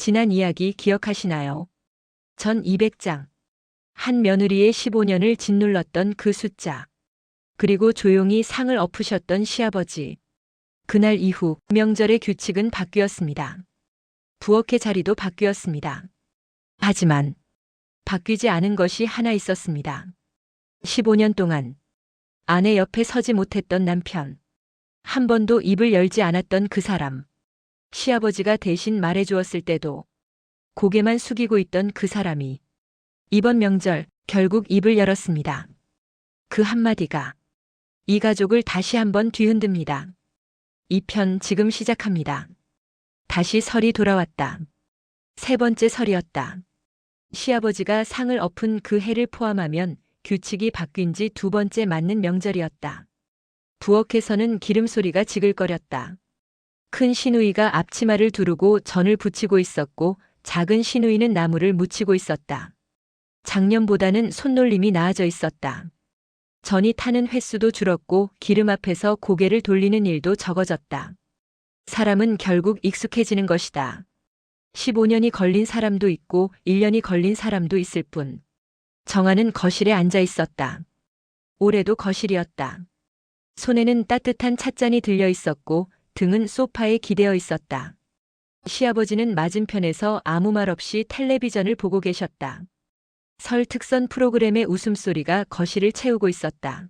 지난 이야기 기억하시나요? 전 200장. 한 며느리의 15년을 짓눌렀던 그 숫자. 그리고 조용히 상을 엎으셨던 시아버지. 그날 이후 명절의 규칙은 바뀌었습니다. 부엌의 자리도 바뀌었습니다. 하지만 바뀌지 않은 것이 하나 있었습니다. 15년 동안 아내 옆에 서지 못했던 남편. 한 번도 입을 열지 않았던 그 사람. 시아버지가 대신 말해주었을 때도 고개만 숙이고 있던 그 사람이 이번 명절 결국 입을 열었습니다. 그 한마디가 이 가족을 다시 한번 뒤흔듭니다. 이 편 지금 시작합니다. 다시 설이 돌아왔다. 세 번째 설이었다. 시아버지가 상을 엎은 그 해를 포함하면 규칙이 바뀐 지 두 번째 맞는 명절이었다. 부엌에서는 기름 소리가 지글거렸다. 큰 시누이가 앞치마를 두르고 전을 부치고 있었고 작은 시누이는 나무를 묻히고 있었다. 작년보다는 손놀림이 나아져 있었다. 전이 타는 횟수도 줄었고 기름 앞에서 고개를 돌리는 일도 적어졌다. 사람은 결국 익숙해지는 것이다. 15년이 걸린 사람도 있고 1년이 걸린 사람도 있을 뿐. 정아는 거실에 앉아 있었다. 올해도 거실이었다. 손에는 따뜻한 찻잔이 들려 있었고 등은 소파에 기대어 있었다. 시아버지는 맞은편에서 아무 말 없이 텔레비전을 보고 계셨다. 설 특선 프로그램의 웃음소리가 거실을 채우고 있었다.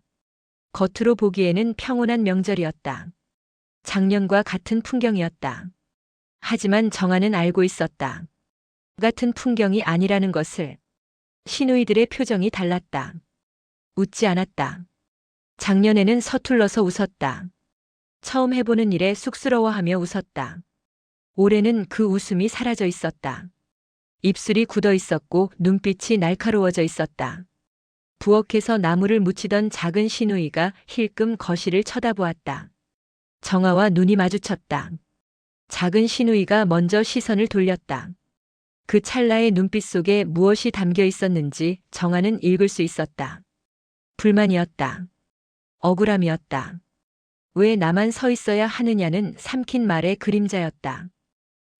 겉으로 보기에는 평온한 명절이었다. 작년과 같은 풍경이었다. 하지만 정아는 알고 있었다. 같은 풍경이 아니라는 것을. 시누이들의 표정이 달랐다. 웃지 않았다. 작년에는 서툴러서 웃었다. 처음 해보는 일에 쑥스러워하며 웃었다. 올해는 그 웃음이 사라져 있었다. 입술이 굳어 있었고 눈빛이 날카로워져 있었다. 부엌에서 나무를 묻히던 작은 시누이가 힐끔 거실을 쳐다보았다. 정아와 눈이 마주쳤다. 작은 시누이가 먼저 시선을 돌렸다. 그 찰나의 눈빛 속에 무엇이 담겨 있었는지 정아는 읽을 수 있었다. 불만이었다. 억울함이었다. 왜 나만 서 있어야 하느냐는 삼킨 말의 그림자였다.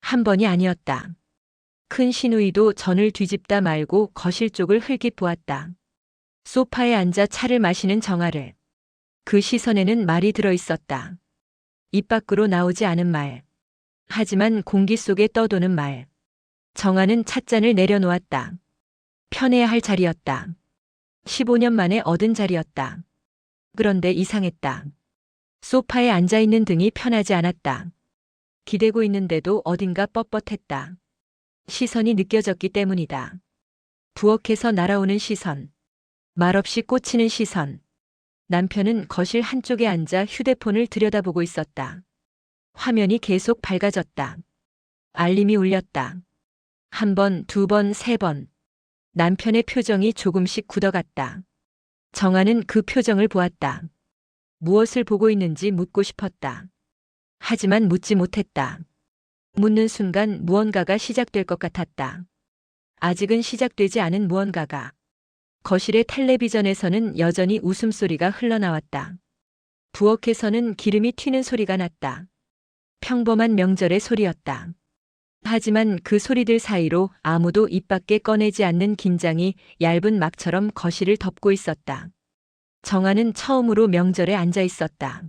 한 번이 아니었다. 큰 시누이도 전을 뒤집다 말고 거실 쪽을 흘깃 보았다. 소파에 앉아 차를 마시는 정아를. 그 시선에는 말이 들어 있었다. 입 밖으로 나오지 않은 말. 하지만 공기 속에 떠도는 말. 정아는 찻잔을 내려놓았다. 편해야 할 자리였다. 15년 만에 얻은 자리였다. 그런데 이상했다. 소파에 앉아있는 등이 편하지 않았다. 기대고 있는데도 어딘가 뻣뻣했다. 시선이 느껴졌기 때문이다. 부엌에서 날아오는 시선. 말없이 꽂히는 시선. 남편은 거실 한쪽에 앉아 휴대폰을 들여다보고 있었다. 화면이 계속 밝아졌다. 알림이 울렸다. 한 번, 두 번, 세 번. 남편의 표정이 조금씩 굳어갔다. 정아는 그 표정을 보았다. 무엇을 보고 있는지 묻고 싶었다. 하지만 묻지 못했다. 묻는 순간 무언가가 시작될 것 같았다. 아직은 시작되지 않은 무언가가. 거실의 텔레비전에서는 여전히 웃음소리가 흘러나왔다. 부엌에서는 기름이 튀는 소리가 났다. 평범한 명절의 소리였다. 하지만 그 소리들 사이로 아무도 입 밖에 꺼내지 않는 긴장이 얇은 막처럼 거실을 덮고 있었다. 정아는 처음으로 명절에 앉아 있었다.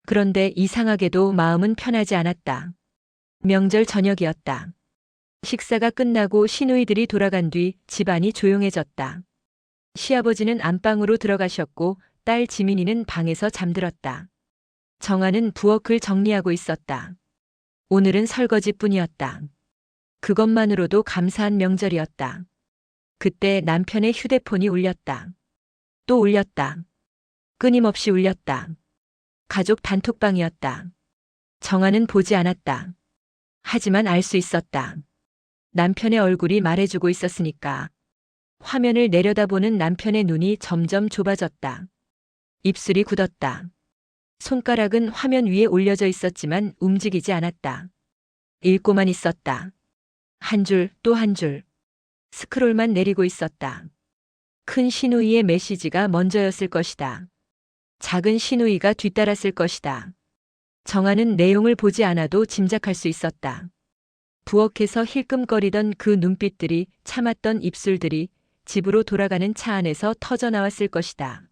그런데 이상하게도 마음은 편하지 않았다. 명절 저녁이었다. 식사가 끝나고 시누이들이 돌아간 뒤 집안이 조용해졌다. 시아버지는 안방으로 들어가셨고 딸 지민이는 방에서 잠들었다. 정아는 부엌을 정리하고 있었다. 오늘은 설거지뿐이었다. 그것만으로도 감사한 명절이었다. 그때 남편의 휴대폰이 울렸다. 또 울렸다. 끊임없이 울렸다. 가족 단톡방이었다. 정아는 보지 않았다. 하지만 알 수 있었다. 남편의 얼굴이 말해주고 있었으니까. 화면을 내려다보는 남편의 눈이 점점 좁아졌다. 입술이 굳었다. 손가락은 화면 위에 올려져 있었지만 움직이지 않았다. 읽고만 있었다. 한 줄 또 한 줄. 스크롤만 내리고 있었다. 큰 시누이의 메시지가 먼저였을 것이다. 작은 시누이가 뒤따랐을 것이다. 정아는 내용을 보지 않아도 짐작할 수 있었다. 부엌에서 힐끔거리던 그 눈빛들이, 참았던 입술들이 집으로 돌아가는 차 안에서 터져 나왔을 것이다.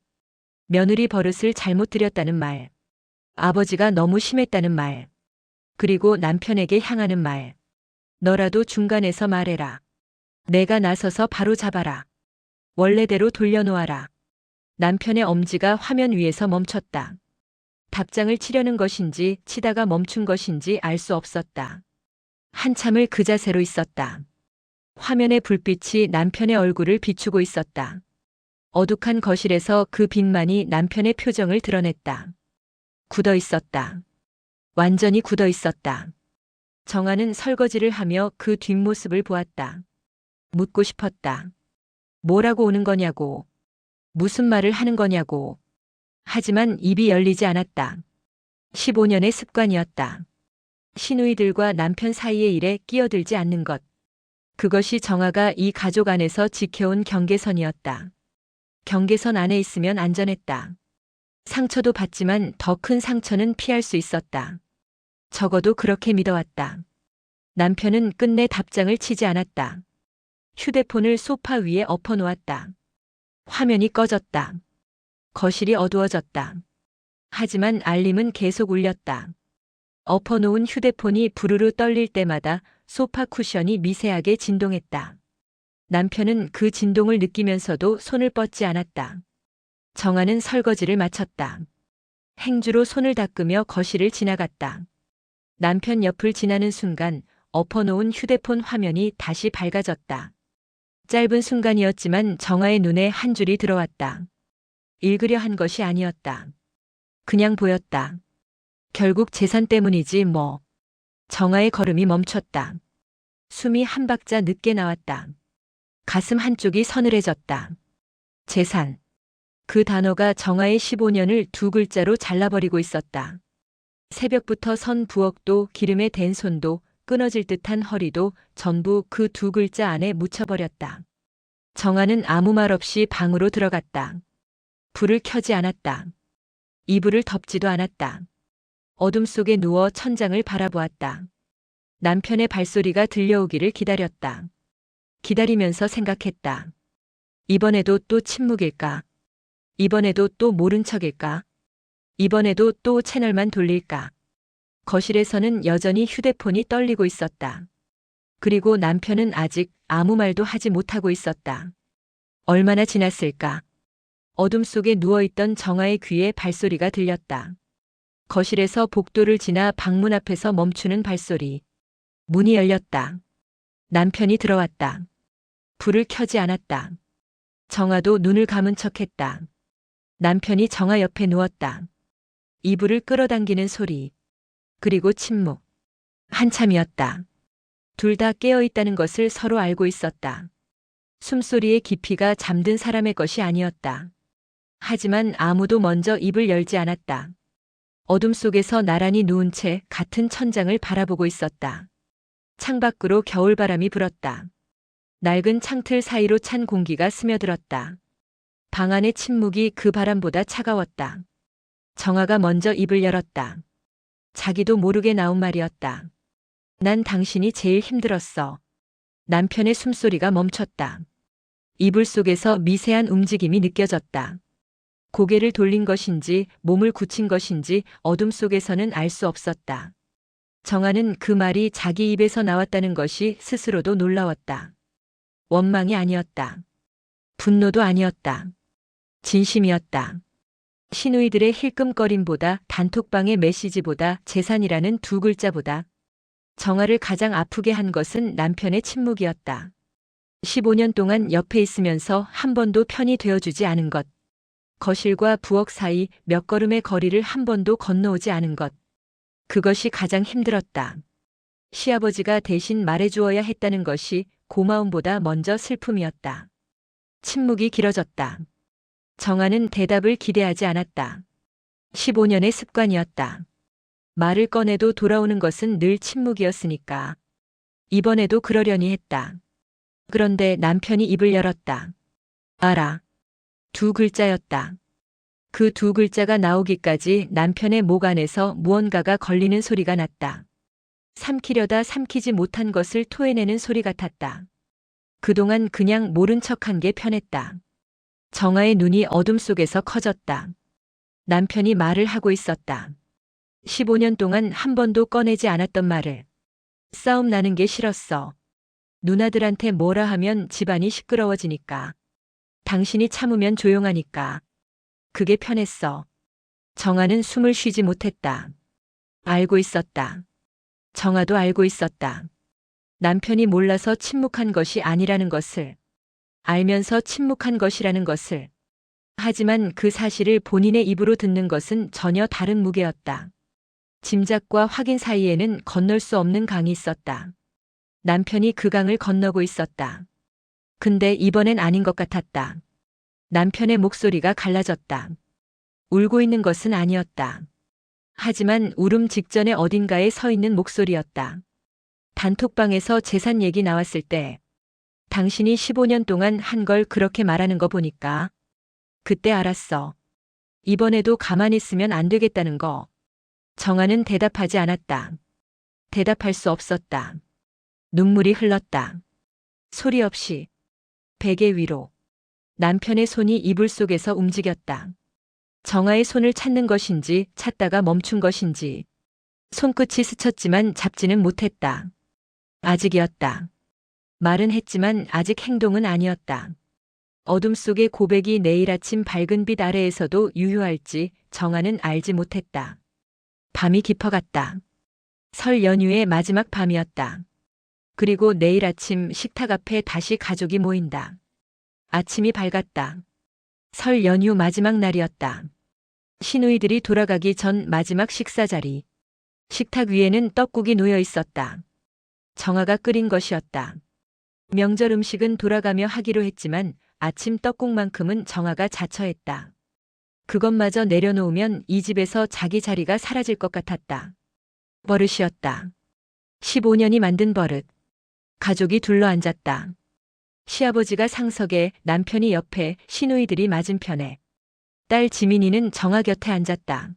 며느리 버릇을 잘못 들였다는 말, 아버지가 너무 심했다는 말, 그리고 남편에게 향하는 말. 너라도 중간에서 말해라. 내가 나서서 바로 잡아라. 원래대로 돌려놓아라. 남편의 엄지가 화면 위에서 멈췄다. 답장을 치려는 것인지 치다가 멈춘 것인지 알 수 없었다. 한참을 그 자세로 있었다. 화면의 불빛이 남편의 얼굴을 비추고 있었다. 어둑한 거실에서 그 빛만이 남편의 표정을 드러냈다. 굳어 있었다. 완전히 굳어 있었다. 정아는 설거지를 하며 그 뒷모습을 보았다. 묻고 싶었다. 뭐라고 오는 거냐고. 무슨 말을 하는 거냐고. 하지만 입이 열리지 않았다. 15년의 습관이었다. 시누이들과 남편 사이의 일에 끼어들지 않는 것. 그것이 정아가 이 가족 안에서 지켜온 경계선이었다. 경계선 안에 있으면 안전했다. 상처도 받지만 더 큰 상처는 피할 수 있었다. 적어도 그렇게 믿어왔다. 남편은 끝내 답장을 치지 않았다. 휴대폰을 소파 위에 엎어놓았다. 화면이 꺼졌다. 거실이 어두워졌다. 하지만 알림은 계속 울렸다. 엎어놓은 휴대폰이 부르르 떨릴 때마다 소파 쿠션이 미세하게 진동했다. 남편은 그 진동을 느끼면서도 손을 뻗지 않았다. 정아는 설거지를 마쳤다. 행주로 손을 닦으며 거실을 지나갔다. 남편 옆을 지나는 순간 엎어놓은 휴대폰 화면이 다시 밝아졌다. 짧은 순간이었지만 정아의 눈에 한 줄이 들어왔다. 읽으려 한 것이 아니었다. 그냥 보였다. 결국 재산 때문이지 뭐. 정아의 걸음이 멈췄다. 숨이 한 박자 늦게 나왔다. 가슴 한쪽이 서늘해졌다. 재산. 그 단어가 정아의 15년을 두 글자로 잘라버리고 있었다. 새벽부터 선 부엌도 기름에 댄 손도 끊어질 듯한 허리도 전부 그 두 글자 안에 묻혀버렸다. 정아는 아무 말 없이 방으로 들어갔다. 불을 켜지 않았다. 이불을 덮지도 않았다. 어둠 속에 누워 천장을 바라보았다. 남편의 발소리가 들려오기를 기다렸다. 기다리면서 생각했다. 이번에도 또 침묵일까? 이번에도 또 모른 척일까? 이번에도 또 채널만 돌릴까? 거실에서는 여전히 휴대폰이 떨리고 있었다. 그리고 남편은 아직 아무 말도 하지 못하고 있었다. 얼마나 지났을까? 어둠 속에 누워있던 정아의 귀에 발소리가 들렸다. 거실에서 복도를 지나 방문 앞에서 멈추는 발소리. 문이 열렸다. 남편이 들어왔다. 불을 켜지 않았다. 정아도 눈을 감은 척했다. 남편이 정아 옆에 누웠다. 이불을 끌어당기는 소리. 그리고 침묵. 한참이었다. 둘 다 깨어있다는 것을 서로 알고 있었다. 숨소리의 깊이가 잠든 사람의 것이 아니었다. 하지만 아무도 먼저 입을 열지 않았다. 어둠 속에서 나란히 누운 채 같은 천장을 바라보고 있었다. 창밖으로 겨울바람이 불었다. 낡은 창틀 사이로 찬 공기가 스며들었다. 방 안의 침묵이 그 바람보다 차가웠다. 정아가 먼저 입을 열었다. 자기도 모르게 나온 말이었다. 난 당신이 제일 힘들었어. 남편의 숨소리가 멈췄다. 이불 속에서 미세한 움직임이 느껴졌다. 고개를 돌린 것인지 몸을 굳힌 것인지 어둠 속에서는 알 수 없었다. 정아는 그 말이 자기 입에서 나왔다는 것이 스스로도 놀라웠다. 원망이 아니었다. 분노도 아니었다. 진심이었다. 시누이들의 힐끔거림보다 단톡방의 메시지보다 재산이라는 두 글자보다 정아를 가장 아프게 한 것은 남편의 침묵이었다. 15년 동안 옆에 있으면서 한 번도 편이 되어주지 않은 것. 거실과 부엌 사이 몇 걸음의 거리를 한 번도 건너오지 않은 것. 그것이 가장 힘들었다. 시아버지가 대신 말해주어야 했다는 것이 고마움보다 먼저 슬픔이었다. 침묵이 길어졌다. 정아는 대답을 기대하지 않았다. 15년의 습관이었다. 말을 꺼내도 돌아오는 것은 늘 침묵이었으니까. 이번에도 그러려니 했다. 그런데 남편이 입을 열었다. 알아. 두 글자였다. 그 두 글자가 나오기까지 남편의 목 안에서 무언가가 걸리는 소리가 났다. 삼키려다 삼키지 못한 것을 토해내는 소리 같았다. 그동안 그냥 모른 척한 게 편했다. 정아의 눈이 어둠 속에서 커졌다. 남편이 말을 하고 있었다. 15년 동안 한 번도 꺼내지 않았던 말을. 싸움 나는 게 싫었어. 누나들한테 뭐라 하면 집안이 시끄러워지니까. 당신이 참으면 조용하니까. 그게 편했어. 정아는 숨을 쉬지 못했다. 알고 있었다. 정아도 알고 있었다. 남편이 몰라서 침묵한 것이 아니라는 것을. 알면서 침묵한 것이라는 것을. 하지만 그 사실을 본인의 입으로 듣는 것은 전혀 다른 무게였다. 짐작과 확인 사이에는 건널 수 없는 강이 있었다. 남편이 그 강을 건너고 있었다. 근데 이번엔 아닌 것 같았다. 남편의 목소리가 갈라졌다. 울고 있는 것은 아니었다. 하지만 울음 직전에 어딘가에 서 있는 목소리였다. 단톡방에서 재산 얘기 나왔을 때 당신이 15년 동안 한 걸 그렇게 말하는 거 보니까 그때 알았어. 이번에도 가만히 있으면 안 되겠다는 거. 정아는 대답하지 않았다. 대답할 수 없었다. 눈물이 흘렀다. 소리 없이 베개 위로 남편의 손이 이불 속에서 움직였다. 정아의 손을 찾는 것인지 찾다가 멈춘 것인지 손끝이 스쳤지만 잡지는 못했다. 아직이었다. 말은 했지만 아직 행동은 아니었다. 어둠 속의 고백이 내일 아침 밝은 빛 아래에서도 유효할지 정아는 알지 못했다. 밤이 깊어갔다. 설 연휴의 마지막 밤이었다. 그리고 내일 아침 식탁 앞에 다시 가족이 모인다. 아침이 밝았다. 설 연휴 마지막 날이었다. 시누이들이 돌아가기 전 마지막 식사 자리. 식탁 위에는 떡국이 놓여 있었다. 정아가 끓인 것이었다. 명절 음식은 돌아가며 하기로 했지만 아침 떡국만큼은 정아가 자처했다. 그것마저 내려놓으면 이 집에서 자기 자리가 사라질 것 같았다. 버릇이었다. 15년이 만든 버릇. 가족이 둘러앉았다. 시아버지가 상석에, 남편이 옆에, 시누이들이 맞은편에. 딸 지민이는 정아 곁에 앉았다.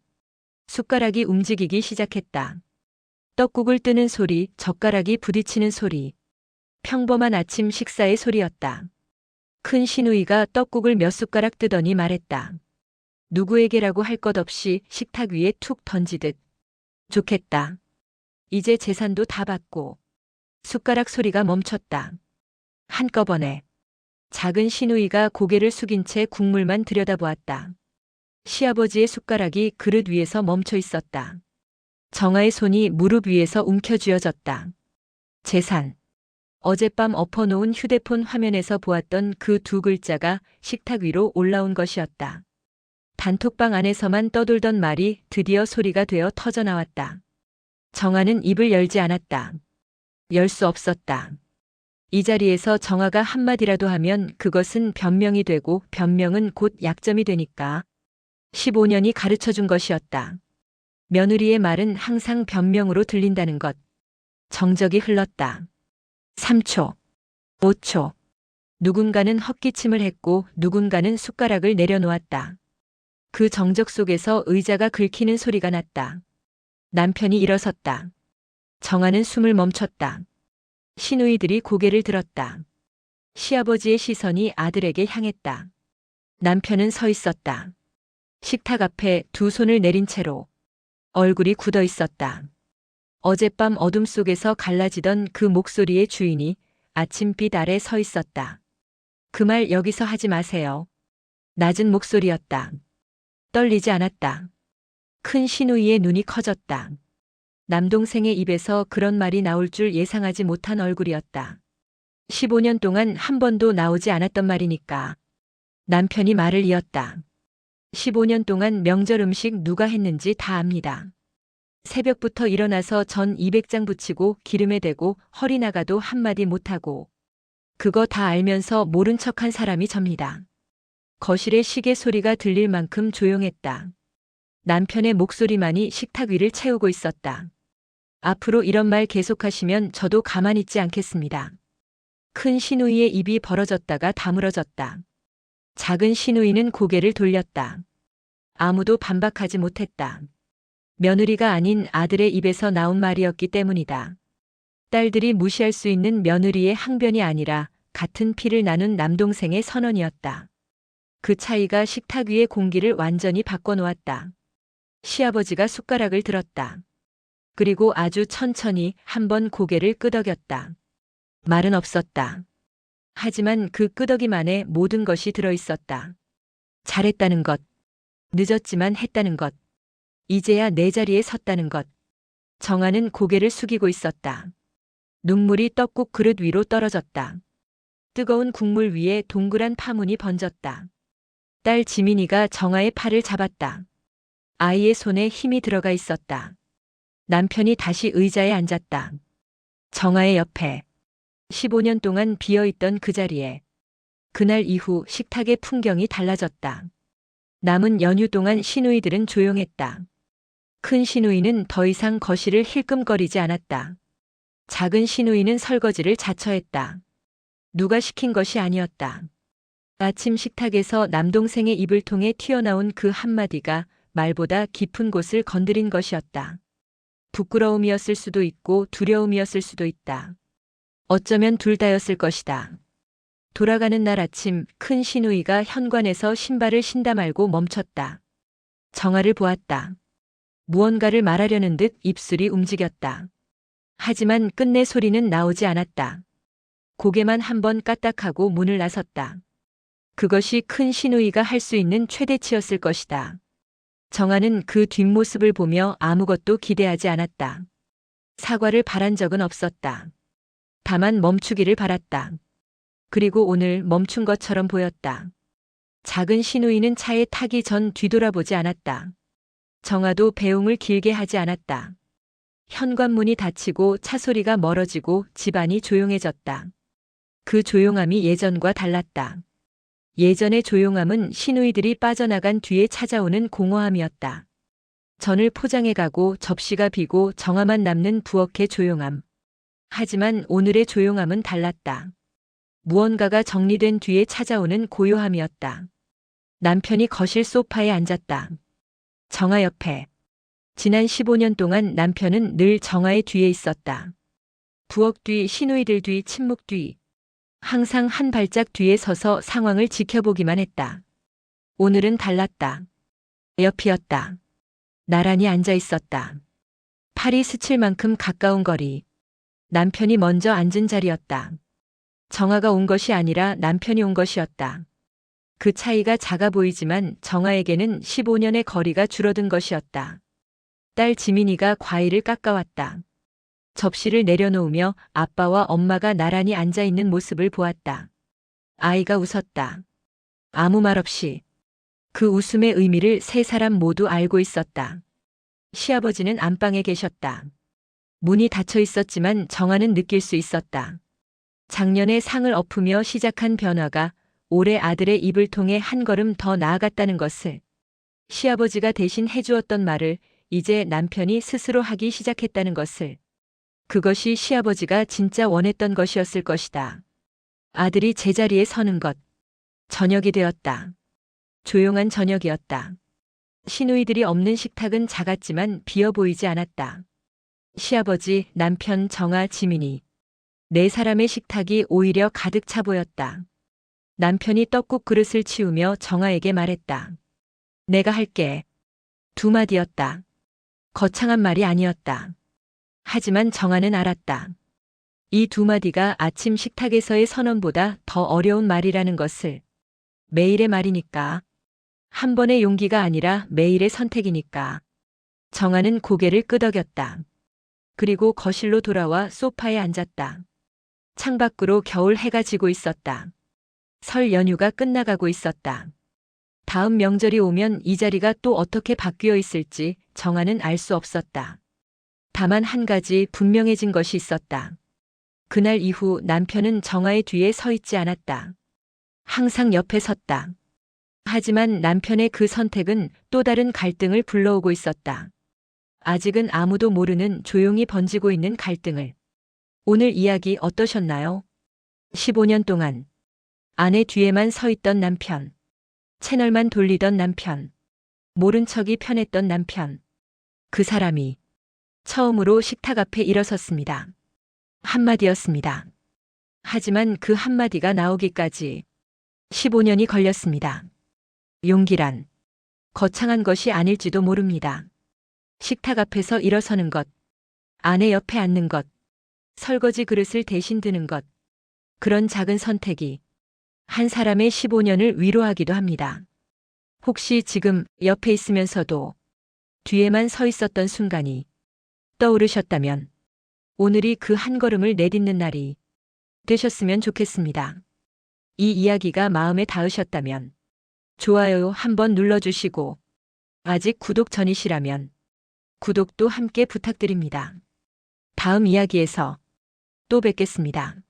숟가락이 움직이기 시작했다. 떡국을 뜨는 소리, 젓가락이 부딪히는 소리. 평범한 아침 식사의 소리였다. 큰 시누이가 떡국을 몇 숟가락 뜨더니 말했다. 누구에게라고 할 것 없이 식탁 위에 툭 던지듯. 좋겠다. 이제 재산도 다 받고. 숟가락 소리가 멈췄다. 한꺼번에. 작은 시누이가 고개를 숙인 채 국물만 들여다보았다. 시아버지의 숟가락이 그릇 위에서 멈춰 있었다. 정아의 손이 무릎 위에서 움켜쥐어졌다. 재산. 어젯밤 엎어놓은 휴대폰 화면에서 보았던 그 두 글자가 식탁 위로 올라온 것이었다. 단톡방 안에서만 떠돌던 말이 드디어 소리가 되어 터져나왔다. 정아는 입을 열지 않았다. 열 수 없었다. 이 자리에서 정아가 한마디라도 하면 그것은 변명이 되고 변명은 곧 약점이 되니까. 15년이 가르쳐준 것이었다. 며느리의 말은 항상 변명으로 들린다는 것. 정적이 흘렀다. 3초, 5초. 누군가는 헛기침을 했고 누군가는 숟가락을 내려놓았다. 그 정적 속에서 의자가 긁히는 소리가 났다. 남편이 일어섰다. 정아는 숨을 멈췄다. 시누이들이 고개를 들었다. 시아버지의 시선이 아들에게 향했다. 남편은 서 있었다. 식탁 앞에 두 손을 내린 채로 얼굴이 굳어 있었다. 어젯밤 어둠 속에서 갈라지던 그 목소리의 주인이 아침빛 아래 서 있었다. 그 말 여기서 하지 마세요. 낮은 목소리였다. 떨리지 않았다. 큰 시누이의 눈이 커졌다. 남동생의 입에서 그런 말이 나올 줄 예상하지 못한 얼굴이었다. 15년 동안 한 번도 나오지 않았던 말이니까. 남편이 말을 이었다. 15년 동안 명절 음식 누가 했는지 다 압니다. 새벽부터 일어나서 전 200장 붙이고 기름에 대고 허리 나가도 한마디 못하고 그거 다 알면서 모른 척한 사람이 접니다. 거실에 시계 소리가 들릴 만큼 조용했다. 남편의 목소리만이 식탁 위를 채우고 있었다. 앞으로 이런 말 계속하시면 저도 가만히 있지 않겠습니다. 큰 시누이의 입이 벌어졌다가 다물어졌다. 작은 시누이는 고개를 돌렸다. 아무도 반박하지 못했다. 며느리가 아닌 아들의 입에서 나온 말이었기 때문이다. 딸들이 무시할 수 있는 며느리의 항변이 아니라 같은 피를 나눈 남동생의 선언이었다. 그 차이가 식탁 위의 공기를 완전히 바꿔놓았다. 시아버지가 숟가락을 들었다. 그리고 아주 천천히 한번 고개를 끄덕였다. 말은 없었다. 하지만 그 끄덕임안에 모든 것이 들어있었다. 잘했다는 것, 늦었지만 했다는 것, 이제야 내 자리에 섰다는 것. 정아는 고개를 숙이고 있었다. 눈물이 떡국 그릇 위로 떨어졌다. 뜨거운 국물 위에 동그란 파문이 번졌다. 딸 지민이가 정아의 팔을 잡았다. 아이의 손에 힘이 들어가 있었다. 남편이 다시 의자에 앉았다. 정아의 옆에 15년 동안 비어있던 그 자리에. 그날 이후 식탁의 풍경이 달라졌다. 남은 연휴 동안 시누이들은 조용했다. 큰 시누이는 더 이상 거실을 힐끔거리지 않았다. 작은 시누이는 설거지를 자처했다. 누가 시킨 것이 아니었다. 아침 식탁에서 남동생의 입을 통해 튀어나온 그 한마디가 말보다 깊은 곳을 건드린 것이었다. 부끄러움이었을 수도 있고 두려움이었을 수도 있다. 어쩌면 둘 다였을 것이다. 돌아가는 날 아침 큰 시누이가 현관에서 신발을 신다 말고 멈췄다. 정아를 보았다. 무언가를 말하려는 듯 입술이 움직였다. 하지만 끝내 소리는 나오지 않았다. 고개만 한번 까딱하고 문을 나섰다. 그것이 큰 시누이가 할 수 있는 최대치였을 것이다. 정아는 그 뒷모습을 보며 아무것도 기대하지 않았다. 사과를 바란 적은 없었다. 다만 멈추기를 바랐다. 그리고 오늘 멈춘 것처럼 보였다. 작은 시누이는 차에 타기 전 뒤돌아보지 않았다. 정아도 배웅을 길게 하지 않았다. 현관문이 닫히고 차 소리가 멀어지고 집안이 조용해졌다. 그 조용함이 예전과 달랐다. 예전의 조용함은 시누이들이 빠져나간 뒤에 찾아오는 공허함이었다. 전을 포장해가고 접시가 비고 정아만 남는 부엌의 조용함. 하지만 오늘의 조용함은 달랐다. 무언가가 정리된 뒤에 찾아오는 고요함이었다. 남편이 거실 소파에 앉았다. 정아 옆에. 지난 15년 동안 남편은 늘 정아의 뒤에 있었다. 부엌 뒤, 시누이들 뒤, 침묵 뒤. 항상 한 발짝 뒤에 서서 상황을 지켜보기만 했다. 오늘은 달랐다. 옆이었다. 나란히 앉아 있었다. 팔이 스칠 만큼 가까운 거리. 남편이 먼저 앉은 자리였다. 정아가 온 것이 아니라 남편이 온 것이었다. 그 차이가 작아 보이지만 정아에게는 15년의 거리가 줄어든 것이었다. 딸 지민이가 과일을 깎아왔다. 접시를 내려놓으며 아빠와 엄마가 나란히 앉아있는 모습을 보았다. 아이가 웃었다. 아무 말 없이. 그 웃음의 의미를 세 사람 모두 알고 있었다. 시아버지는 안방에 계셨다. 문이 닫혀 있었지만 정아는 느낄 수 있었다. 작년에 상을 엎으며 시작한 변화가 올해 아들의 입을 통해 한 걸음 더 나아갔다는 것을, 시아버지가 대신 해주었던 말을 이제 남편이 스스로 하기 시작했다는 것을, 그것이 시아버지가 진짜 원했던 것이었을 것이다. 아들이 제자리에 서는 것. 저녁이 되었다. 조용한 저녁이었다. 시누이들이 없는 식탁은 작았지만 비어 보이지 않았다. 시아버지, 남편, 정아, 지민이. 네 사람의 식탁이 오히려 가득 차 보였다. 남편이 떡국 그릇을 치우며 정아에게 말했다. 내가 할게. 두 마디였다. 거창한 말이 아니었다. 하지만 정아는 알았다. 이 두 마디가 아침 식탁에서의 선언보다 더 어려운 말이라는 것을. 매일의 말이니까. 한 번의 용기가 아니라 매일의 선택이니까. 정아는 고개를 끄덕였다. 그리고 거실로 돌아와 소파에 앉았다. 창밖으로 겨울 해가 지고 있었다. 설 연휴가 끝나가고 있었다. 다음 명절이 오면 이 자리가 또 어떻게 바뀌어 있을지 정아는 알 수 없었다. 다만 한 가지 분명해진 것이 있었다. 그날 이후 남편은 정아의 뒤에 서 있지 않았다. 항상 옆에 섰다. 하지만 남편의 그 선택은 또 다른 갈등을 불러오고 있었다. 아직은 아무도 모르는 조용히 번지고 있는 갈등을. 오늘 이야기 어떠셨나요? 15년 동안 아내 뒤에만 서 있던 남편. 채널만 돌리던 남편. 모른 척이 편했던 남편. 그 사람이 처음으로 식탁 앞에 일어섰습니다. 한마디였습니다. 하지만 그 한마디가 나오기까지 15년이 걸렸습니다. 용기란 거창한 것이 아닐지도 모릅니다. 식탁 앞에서 일어서는 것, 아내 옆에 앉는 것, 설거지 그릇을 대신 드는 것, 그런 작은 선택이 한 사람의 15년을 위로하기도 합니다. 혹시 지금 옆에 있으면서도 뒤에만 서 있었던 순간이 떠오르셨다면 오늘이 그 한 걸음을 내딛는 날이 되셨으면 좋겠습니다. 이 이야기가 마음에 닿으셨다면 좋아요 한번 눌러주시고 아직 구독 전이시라면 구독도 함께 부탁드립니다. 다음 이야기에서 또 뵙겠습니다.